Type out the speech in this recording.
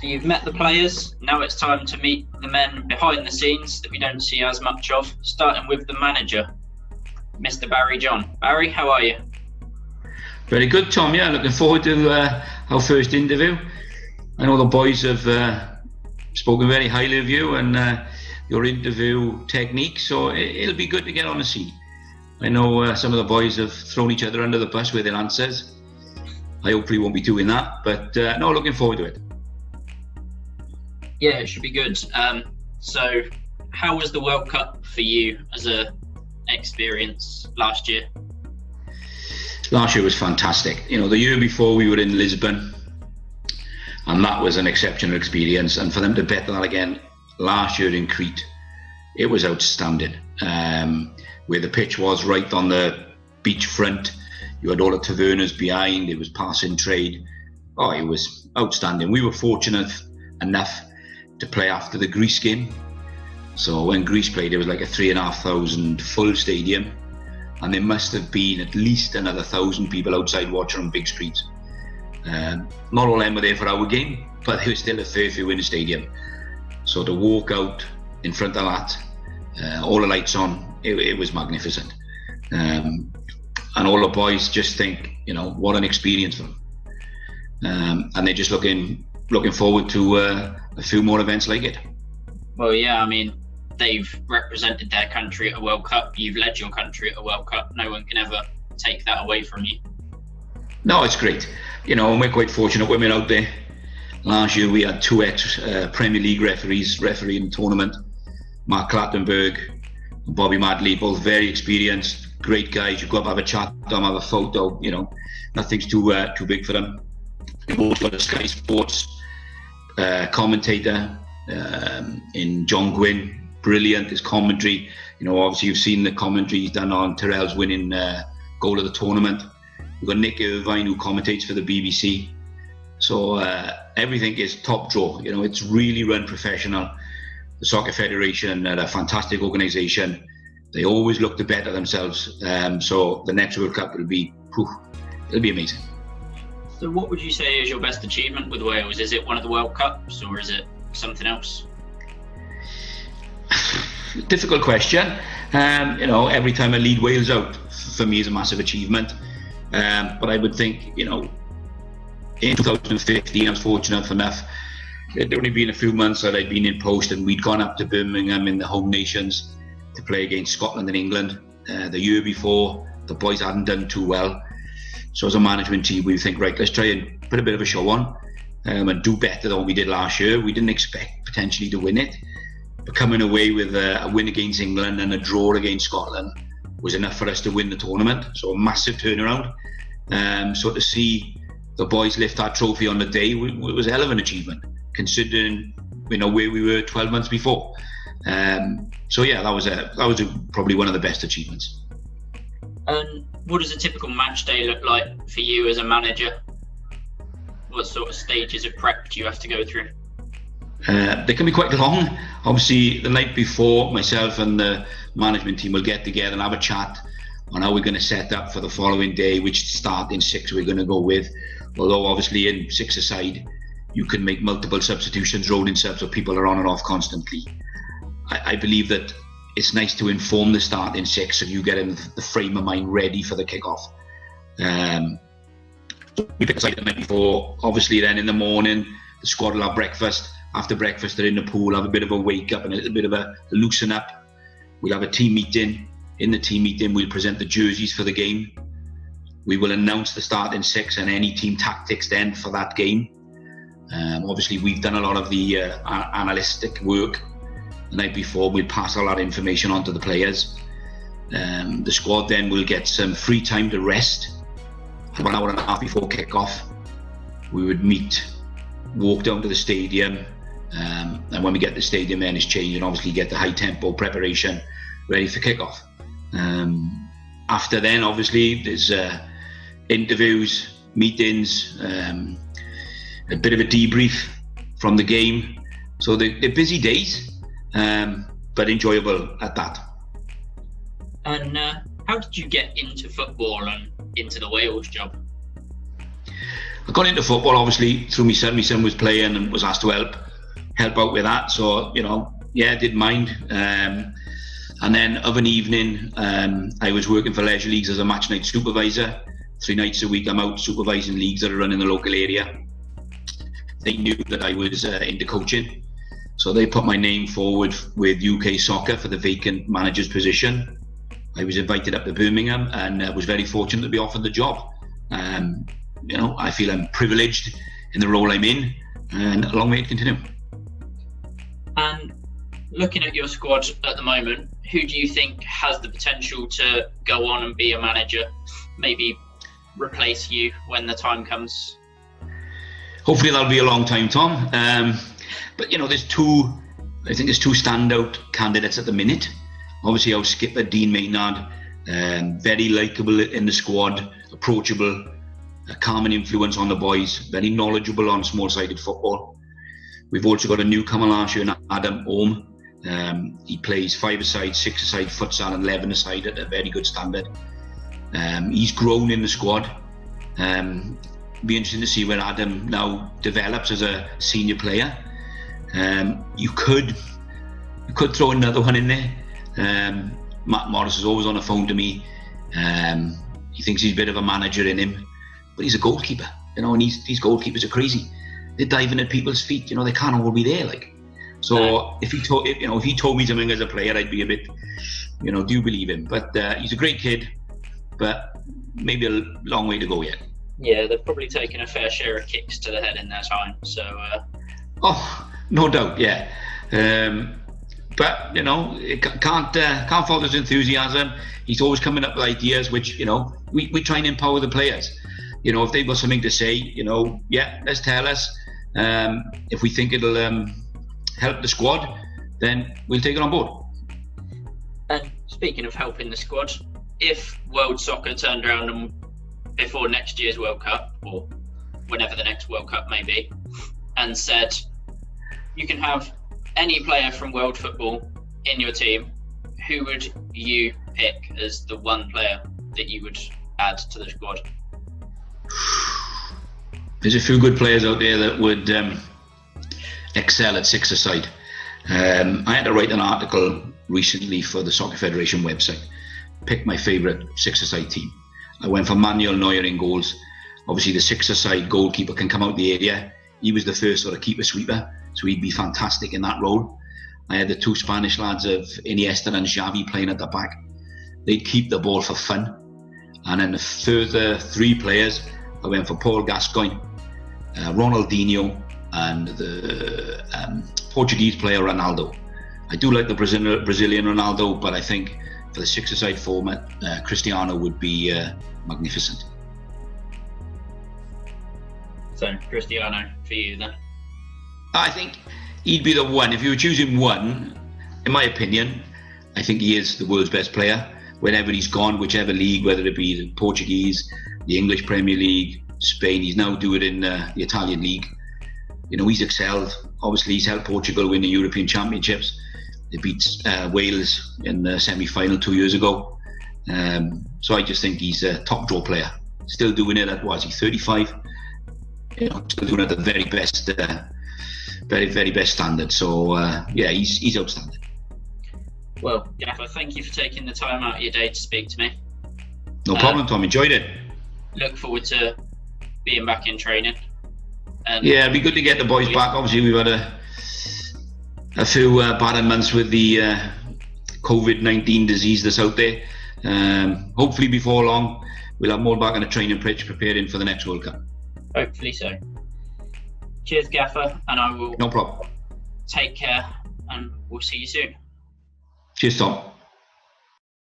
So you've met the players, now it's time to meet the men behind the scenes that we don't see as much of, starting with the manager, Mr. Barry John. Barry, how are you? Very good, Tom. Yeah, looking forward to our first interview. I know the boys have spoken very highly of you and your interview technique, so it'll be good to get on the scene. I know some of the boys have thrown each other under the bus with their answers. I hopefully won't be doing that, but no, looking forward to it. Yeah, it should be good. So how was the World Cup for you as a experience last year? Last year was fantastic. You know, the year before we were in Lisbon, and that was an exceptional experience. And for them to better that again last year in Crete, it was outstanding. Where the pitch was right on the beach front, you had all the tavernas behind, it was passing trade. Oh, it was outstanding. We were fortunate enough to play after the Greece game. So when Greece played, it was like a 3,500 full stadium. And there must have been at least another 1,000 people outside watching on big screens. Not all of them were there for our game, but there was still a fair few in the stadium. So to walk out in front of that, all the lights on, it was magnificent. And all the boys just think, you know, what an experience for them. And they're just looking forward to a few more events like it. Well, yeah, I mean, they've represented their country at a World Cup. You've led your country at a World Cup. No one can ever take that away from you. No, it's great. You know, and we're quite fortunate women out there. Last year we had two ex-Premier League referees refereeing the tournament. Mark Clattenburg and Bobby Madley, both very experienced, great guys. You go up, have a chat, have a photo, you know, nothing's too big for them. We've also got a Sky Sports commentator in John Gwynn, brilliant, his commentary. You know, obviously you've seen the commentary he's done on Terrell's winning goal of the tournament. We've got Nick Irvine who commentates for the BBC. So everything is top draw. You know, it's really run professional. The Soccer Federation are a fantastic organisation. They always look to better themselves. So the next World Cup will be, it'll be amazing. So what would you say is your best achievement with Wales? Is it one of the World Cups or is it something else? Difficult question. You know, every time I lead Wales out, for me is a massive achievement. But I would think, you know, in 2015, I was fortunate enough. It'd only been a few months that I'd been in post, and we'd gone up to Birmingham in the home nations to play against Scotland and England. The year before, the boys hadn't done too well. So as a management team, we think, right, let's try and put a bit of a show on and do better than what we did last year. We didn't expect potentially to win it, but coming away with a win against England and a draw against Scotland was enough for us to win the tournament. So a massive turnaround. So to see the boys lift that trophy on the day, it was a hell of an achievement, considering, you know, where we were 12 months before. So yeah, that was probably one of the best achievements. And what does a typical match day look like for you as a manager? What sort of stages of prep do you have to go through? They can be quite long. Obviously, the night before, myself and the management team will get together and have a chat on how we're going to set up for the following day, which starting six we're going to go with. Although obviously in six-a-side, you can make multiple substitutions, rolling subs, so people are on and off constantly. I believe that it's nice to inform the starting six so you get in the frame of mind ready for the kickoff. We pick a side the night before. Obviously then in the morning, the squad will have breakfast. After breakfast, they're in the pool, have a bit of a wake up and a little bit of a loosen up. We'll have a team meeting. In the team meeting, we'll present the jerseys for the game. We will announce the starting six and any team tactics then for that game. Obviously, we've done a lot of the analytic work the night before. We'll pass all that information on to the players. The squad then will get some free time to rest. 1 hour and a half before kick-off, we would meet, walk down to the stadium, and when we get to the stadium then it's changed and obviously get the high tempo preparation ready for kick-off. After then, obviously, there's interviews, meetings, a bit of a debrief from the game. So they're busy days, but enjoyable at that. And how did you get into football and into the Wales job? I got into football obviously through my son. My son was playing and was asked to help out with that. So, I didn't mind. And then of an evening, I was working for Leisure Leagues as a match night supervisor. 3 nights a week, I'm out supervising leagues that are run in the local area. They knew that I was into coaching, so they put my name forward with UK Soccer for the vacant manager's position. I was invited up to Birmingham and was very fortunate to be offered the job. I feel I'm privileged in the role I'm in, and a long way to continue. And looking at your squad at the moment, who do you think has the potential to go on and be a manager, maybe replace you when the time comes? Hopefully that'll be a long time, Tom. But there's two standout candidates at the minute. Obviously our skipper, Dean Maynard, very likeable in the squad, approachable, a calming influence on the boys, very knowledgeable on small-sided football. We've also got a newcomer last year, Adam Ohm. He plays 5-a-side, 6-a-side futsal and 11-a-side at a very good standard. He's grown in the squad. Be interesting to see where Adam now develops as a senior player. You could throw another one in there. Matt Morris is always on the phone to me. He thinks he's a bit of a manager in him, but he's a goalkeeper, and these goalkeepers are crazy. They're diving at people's feet. They can't all be there. So if he told me something as a player, I'd be a bit, do you believe him? But he's a great kid, but maybe a long way to go yet. Yeah, they've probably taken a fair share of kicks to the head in their time. So. Oh, no doubt, yeah. But can't fault his enthusiasm. He's always coming up with ideas, which we try and empower the players. If they've got something to say, let's tell us. If we think it'll help the squad, then we'll take it on board. And speaking of helping the squad, if World Soccer turned around and before next year's World Cup, or whenever the next World Cup may be, and said you can have any player from world football in your team, who would you pick as the one player that you would add to the squad? There's a few good players out there that would excel at 6-a-side. I had to write an article recently for the Soccer Federation website, pick my favourite 6-a-side team. I went for Manuel Neuer in goals. Obviously the 6-a-side goalkeeper can come out the area. He was the first sort of keeper sweeper, so he'd be fantastic in that role. I had the 2 Spanish lads of Iniesta and Xavi playing at the back. They'd keep the ball for fun. And then the further 3 players, I went for Paul Gascoigne, Ronaldinho, and the Portuguese player Ronaldo. I do like the Brazilian Ronaldo, but I think for the 6-a-side format, Cristiano would be magnificent. So Cristiano for you then? I think he'd be the one. If you were choosing one, in my opinion, I think he is the world's best player. Wherever he's gone, whichever league, whether it be the Portuguese, the English Premier League, Spain, he's now doing it in the Italian league. He's excelled. Obviously, he's helped Portugal win the European Championships. They beat Wales in the semi-final 2 years ago. So I just think he's a top draw player. Still doing it at, 35? Still doing it at the very best, very, very best standard. So he's outstanding. Well, Gaffer, thank you for taking the time out of your day to speak to me. No problem, Tom. Enjoyed it. Look forward to being back in training. It'd be good to get the boys back. Obviously, we've had a few bad months with the COVID-19 disease that's out there. Hopefully, before long, we'll have more back on the training pitch preparing for the next World Cup. Hopefully so. Cheers, Gaffer, and I will. No problem. Take care, and we'll see you soon. Cheers, Tom.